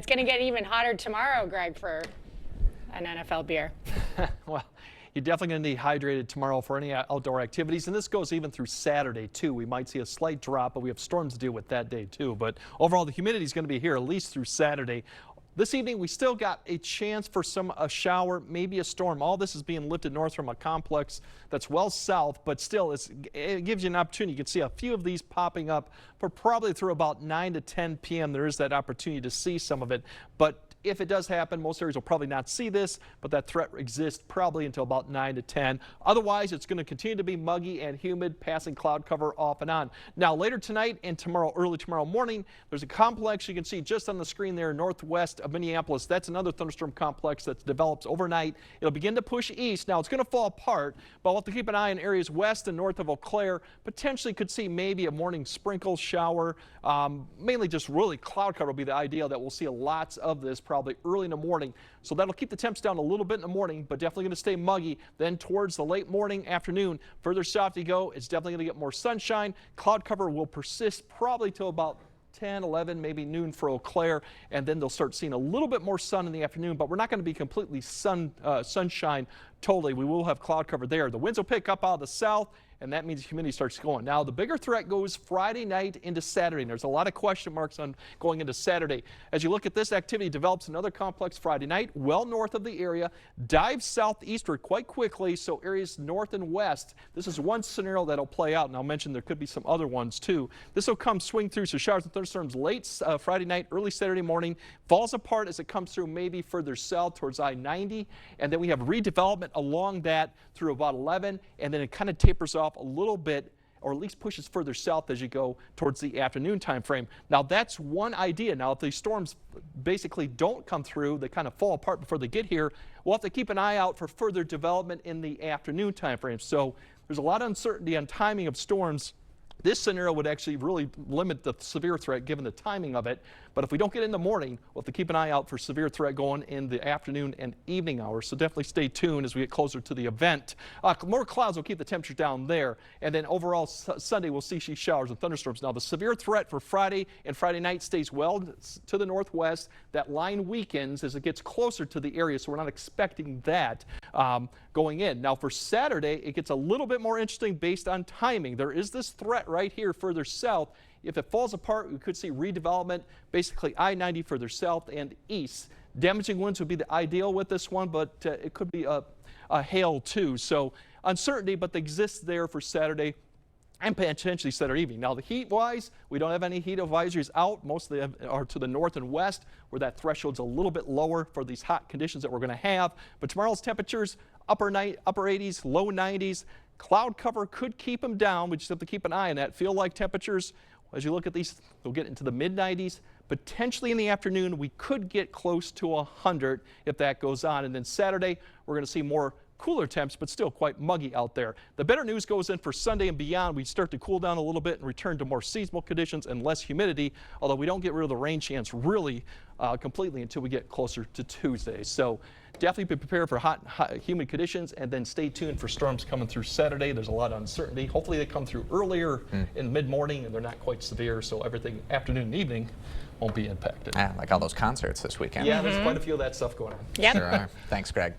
It's going to get even hotter tomorrow, Greg, for an NFL beer. Well, you're definitely going to need hydrated tomorrow for any outdoor activities, and this goes even through Saturday, too. We might see a slight drop, but we have storms to deal with that day, too. But overall, the humidity is going to be here at least through Saturday. This evening, we still got a chance for a shower, maybe a storm. All this is being lifted north from a complex that's well south, but still, it gives you an opportunity. You can see a few of these popping up for probably through about 9 to 10 p.m. There is that opportunity to see some of it, but if it does happen, most areas will probably not see this, but that threat exists probably until about 9 to 10. Otherwise, it's going to continue to be muggy and humid, passing cloud cover off and on. Now, later tonight and tomorrow, early tomorrow morning, there's a complex you can see just on the screen there northwest of Minneapolis. That's another thunderstorm complex that develops overnight. It'll begin to push east. Now, it's going to fall apart, but we'll have to keep an eye on areas west and north of Eau Claire. Potentially could see maybe a morning sprinkle shower. Mainly just really cloud cover will be the ideal that we'll see lots of this probably early in the morning. So that'll keep the temps down a little bit in the morning, but definitely going to stay muggy. Then towards the late morning, afternoon, further south you go, it's definitely going to get more sunshine. Cloud cover will persist probably till about 10, 11, maybe noon for Eau Claire, and then they'll start seeing a little bit more sun in the afternoon, but we're not going to be completely sunshine totally. We will have cloud cover there. The winds will pick up out of the south, and that means humidity starts going. Now, the bigger threat goes Friday night into Saturday, and there's a lot of question marks on going into Saturday. As you look at this activity, develops another complex Friday night, well north of the area, dives southeastward quite quickly, so areas north and west. This is one scenario that'll play out, and I'll mention there could be some other ones too. This will come swing through, so showers and thunderstorms late Friday night, early Saturday morning, falls apart as it comes through maybe further south towards I-90, and then we have redevelopment along that through about 11, and then it kind of tapers off a little bit, or at least pushes further south as you go towards the afternoon time frame. Now, that's one idea. Now, if these storms basically don't come through, they kind of fall apart before they get here, we'll have to keep an eye out for further development in the afternoon time frame. So there's a lot of uncertainty on timing of storms. This scenario would actually really limit the severe threat given the timing of it. But if we don't get in the morning, we'll have to keep an eye out for severe threat going in the afternoon and evening hours. So definitely stay tuned as we get closer to the event. More clouds will keep the temperature down there. And then overall Sunday we'll see showers and thunderstorms. Now the severe threat for Friday and Friday night stays well to the northwest. That line weakens as it gets closer to the area. So we're not expecting that going in. Now for Saturday, it gets a little bit more interesting based on timing. There is this threat right here further south. If it falls apart, we could see redevelopment, basically I-90 further south and east. Damaging winds would be the ideal with this one, but it could be a hail too. So uncertainty, but they exist there for Saturday and potentially Saturday evening. Now the heat-wise, we don't have any heat advisories out. Most of them are to the north and west, where that threshold's a little bit lower for these hot conditions that we're going to have. But tomorrow's temperatures, upper 80s, low 90s. Cloud cover could keep them down. We just have to keep an eye on that. Feel like temperatures, as you look at these, they'll get into the mid-90s. Potentially in the afternoon, we could get close to 100 if that goes on. And then Saturday, we're going to see more cooler temps, but still quite muggy out there. The better news goes in for Sunday and beyond. We start to cool down a little bit and return to more seasonal conditions and less humidity, although we don't get rid of the rain chance really completely until we get closer to Tuesday. So definitely be prepared for hot, humid conditions, and then stay tuned for storms coming through Saturday. There's a lot of uncertainty. Hopefully they come through earlier in mid-morning and they're not quite severe, so everything afternoon and evening won't be impacted. Yeah, like all those concerts this weekend. Yeah, there's quite a few of that stuff going on. Yep. There are. Thanks, Greg.